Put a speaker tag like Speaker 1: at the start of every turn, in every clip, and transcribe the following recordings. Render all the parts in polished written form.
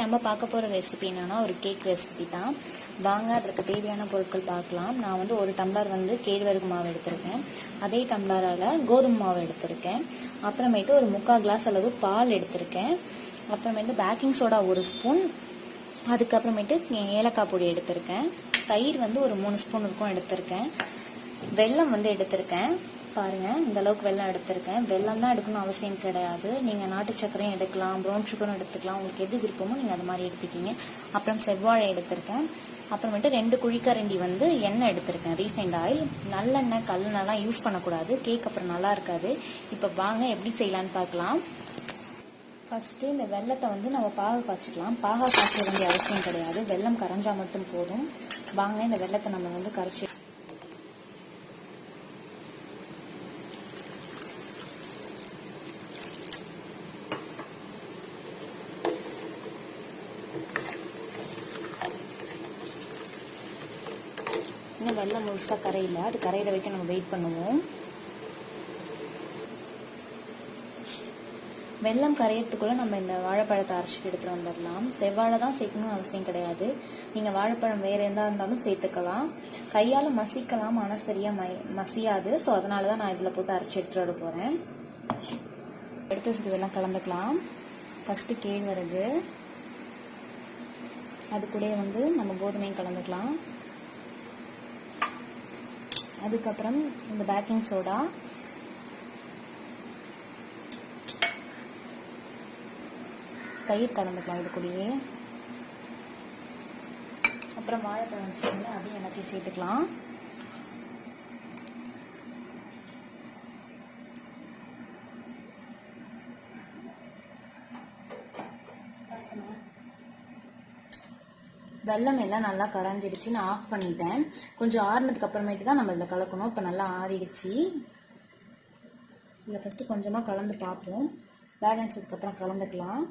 Speaker 1: நம்ம பார்க்க போகிற ரெசிபி என்னன்னா ஒரு கேக் ரெசிபி தான். வாங்க அதற்கு தேவையான பொருட்கள் பார்க்கலாம். நான் வந்து ஒரு டம்ளர் வந்து கேழ்வரகு மாவு எடுத்திருக்கேன். அதே டம்ளரால் கோதுமை மாவு எடுத்திருக்கேன். அப்புறமேட்டு ஒரு 3/4 கிளாஸ் அளவு பால் எடுத்திருக்கேன். அப்புறமேட்டு பேக்கிங் சோடா 1 ஸ்பூன், அதுக்கப்புறமேட்டு ஏலக்காய் பொடி எடுத்திருக்கேன். தயிர் வந்து ஒரு 3 ஸ்பூன் இருக்கும் எடுத்திருக்கேன். வெல்லம் வந்து எடுத்திருக்கேன். பாருங்க, இந்த அளவுக்கு வெல்லம் எடுத்திருக்கேன். வெல்லம் தான் எடுக்கணும் அவசியம் கிடையாது. நீங்க நாட்டு சர்க்கரையும் எடுக்கலாம், ப்ரௌன் சுகரும் எடுத்துக்கலாம். உங்களுக்கு எது விருப்பமோ நீங்க அது மாதிரி எடுத்துக்கிங்க. அப்புறம் செவ்வாழை எடுத்திருக்கேன். அப்புறமேட்டு 2 குழிக்கரண்டி வந்து எண்ணெய் எடுத்திருக்கேன், ரீஃபைண்ட் ஆயில். நல்லெண்ணெய் கல்லெண்ணெய்லாம் யூஸ் பண்ணக்கூடாது, கேக் அப்புறம் நல்லா இருக்காது. இப்போ வாங்க எப்படி செய்யலான்னு பார்க்கலாம். ஃபர்ஸ்ட் இந்த வெல்லத்தை வந்து நம்ம பாக காய்ச்சிக்கலாம். பாக காய்ச்ச வேண்டிய அவசியம் கிடையாது, வெல்லம் கரைஞ்சா மட்டும் போதும். வாங்க இந்த வெல்லத்தை நம்ம வந்து கரைச்சி இன்னும் வெல்லம் முழுசாக கரையில, அது கரையிற வரைக்கும் நம்ம வெயிட் பண்ணுவோம். வெல்லம் கரையறதுக்குள்ள நம்ம இந்த வாழைப்பழத்தை அரைச்சிட்டு எடுத்துட்டு வந்துடலாம். செவ்வாழை தான் சேர்க்கணும்னு அவசியம் கிடையாது, நீங்க வாழைப்பழம் வேற எதா இருந்தாலும் சேர்த்துக்கலாம். கையால மசிக்கலாம், ஆனால் சரியா மசியாது. ஸோ அதனாலதான் நான் இதில் போட்டு அரைச்சி எடுத்துட்டு வர போறேன். எடுத்து வச்சுட்டு இதெல்லாம் கலந்துக்கலாம். ஃபர்ஸ்ட் கேழ்வரகு, அது கூட வந்து நம்ம கோதுமையும் கலந்துக்கலாம். அதுக்கப்புறம் இந்த பேக்கிங் சோடா, தயிர் கலந்துக்கலாம் இது கூடயே. அப்புறம் வாழைப்பழம் வச்சுக்கோங்க, அதையும் எல்லாத்தையும் சேர்த்துக்கலாம். வெல்லம் எல்லாம் நல்லா கரைஞ்சிடுச்சு, நான் ஆஃப் பண்ணிட்டேன். கொஞ்சம் ஆறுனதுக்கு அப்புறமேட்டு தான் நம்ம இதில் கலக்கணும். இப்போ நல்லா ஆறிடுச்சு. இதில் ஃபஸ்ட்டு கொஞ்சமாக கலந்து பார்ப்போம், பேலன்ஸ் அதுக்கப்புறம் கலந்துக்கலாம்.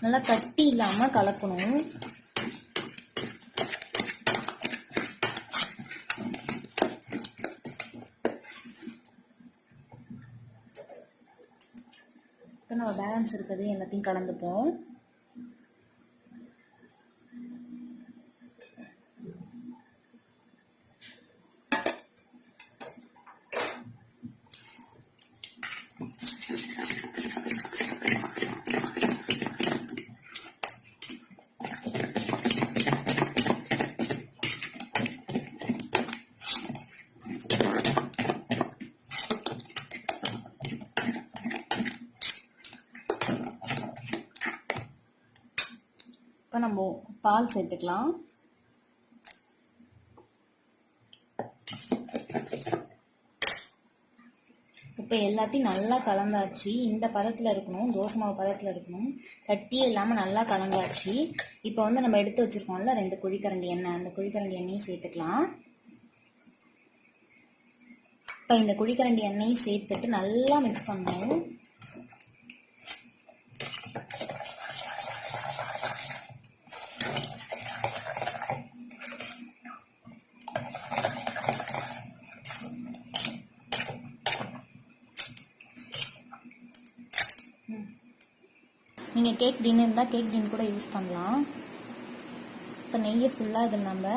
Speaker 1: நல்லா கட்டி இல்லாம கலக்கணும். இப்போ நம்ம பேலன்ஸ் இருக்குது எல்லாத்தையும் கலந்துப்போம். இப்போ நம்ம பால் சேர்த்துக்கலாம். இப்போ எல்லாத்தையும் நல்லா கலந்தாச்சு. இந்த பதத்தில் இருக்கணும், தோசை மாவு பதத்தில் இருக்கணும், கட்டியே இல்லாமல் நல்லா கலந்தாச்சு. இப்போ வந்து நம்ம எடுத்து வச்சிருக்கோம்ல 2 குழிக்கரண்டி எண்ணெய், அந்த குழிக்கரண்டி எண்ணெயும் சேர்த்துக்கலாம். இப்போ இந்த குழிக்கரண்டி எண்ணெயும் சேர்த்துட்டு நல்லா மிக்ஸ் பண்ணணும். நீங்கள் கேக் டின் இருந்தால் கேக் டின் கூட யூஸ் பண்ணலாம். இப்போ நெய்யை ஃபுல்லாக இதில் நம்ம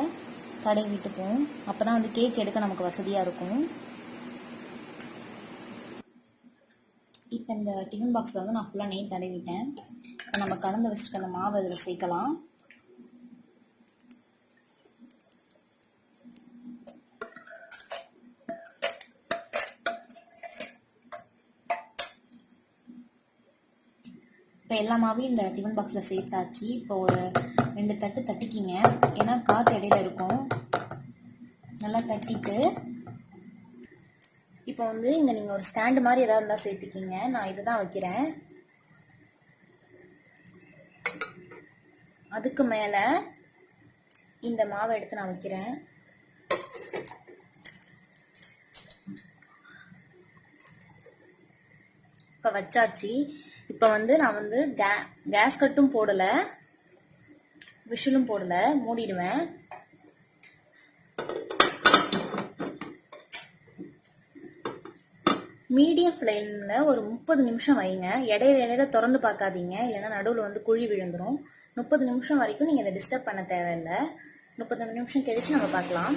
Speaker 1: தடவி விட்டுப்போம், அப்போ தான் வந்து கேக் எடுக்க நமக்கு வசதியாக இருக்கும். இப்போ இந்த டிஃபன் பாக்ஸில் வந்து நான் ஃபுல்லாக நெய் தடவிட்டேன். இப்போ நம்ம கலந்து வச்சுருக்க அந்த மாவு இதில் சேர்க்கலாம். இப்போ எல்லா மாவையும் இந்த டிஃபன் பாக்ஸில் சேர்த்தாச்சு. இப்போ ஒரு 2 தட்டு தட்டிக்கிங்க, ஏன்னா காற்று இடையில இருக்கும். நல்லா தட்டிட்டு இப்போ வந்து இங்கே நீங்கள் ஒரு ஸ்டாண்டு மாதிரி ஏதாவது இருந்தால் சேர்த்துக்கிங்க. நான் இதை தான் வைக்கிறேன். அதுக்கு மேலே இந்த மாவை எடுத்து நான் வைக்கிறேன். இப்போ வச்சாச்சு. இப்போ வந்து நான் வந்து கேஸ் கட்டும் போடல, விசிலும் போடல, மூடிடுவேன். மீடியம் ஃப்ளேம்ல ஒரு 30 நிமிஷம் வைங்க. இடையில திறந்து பார்க்காதீங்க, இல்லைன்னா நடுவில் வந்து குழி விழுந்துடும். 30 நிமிஷம் வரைக்கும் நீங்கள் இதை டிஸ்டர்ப் பண்ண தேவையில்லை. 30 நிமிஷம் கழிச்சு நம்ம பார்க்கலாம்.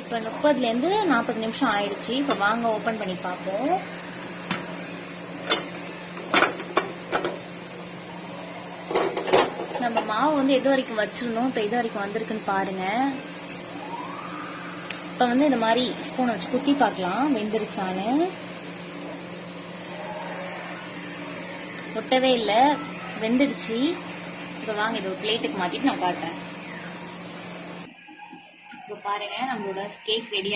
Speaker 1: இப்போ 30லேருந்து 40 நிமிஷம் ஆயிடுச்சு. இப்போ வாங்க ஓப்பன் பண்ணி பார்ப்போம். நம்ம மாவு வந்து எது வரைக்கும் வச்சிருந்தோம், இப்போ எது வரைக்கும் வந்திருக்குன்னு பாருங்க. இப்போ வந்து இந்த மாதிரி ஸ்பூன் வச்சு குத்தி பார்க்கலாம் வெந்துருச்சான்னு. ஒட்டவே இல்லை, வெந்துடுச்சு. இப்போ வாங்க இது ஒரு பிளேட்டுக்கு மாற்றிட்டு நான் காட்டுறேன். இப்போ பாருங்க நம்மளோட கேக் ரெடி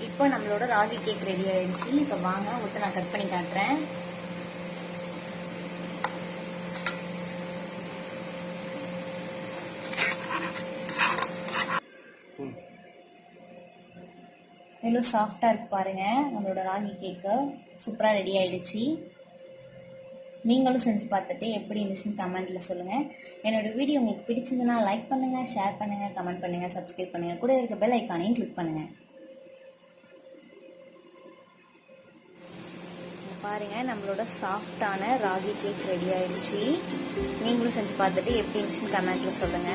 Speaker 1: இப்போ நம்மளோட ராகி கேக் ரெடி ஆயிடுச்சு. இப்போ வாங்க ஒட்டு நான் கட் பண்ணி காட்டுறேன். எவ்வளோ சாஃப்டா இருக்கு பாருங்க. நம்மளோட ராகி கேக்கு சூப்பரா ரெடி ஆயிடுச்சு. நீங்களும் செஞ்சு பார்த்துட்டு எப்படி இருந்துச்சுன்னு கமெண்ட்ல சொல்லுங்க. என்னோட வீடியோ உங்களுக்கு பிடிச்சிருந்ததுன்னா லைக் பண்ணுங்க, ஷேர் பண்ணுங்க, கமெண்ட் பண்ணுங்க, சப்ஸ்கிரைப் பண்ணுங்க, கூட இருக்க பெல் ஐக்கானையும் கிளிக் பண்ணுங்க. பாருங்க நம்மளோட சாஃப்டான ராகி கேக் ரெடி ஆயிடுச்சு. நீங்களும் செஞ்சு பார்த்துட்டு எப்படி இருந்துச்சுன்னு கமெண்ட்ல சொல்லுங்க.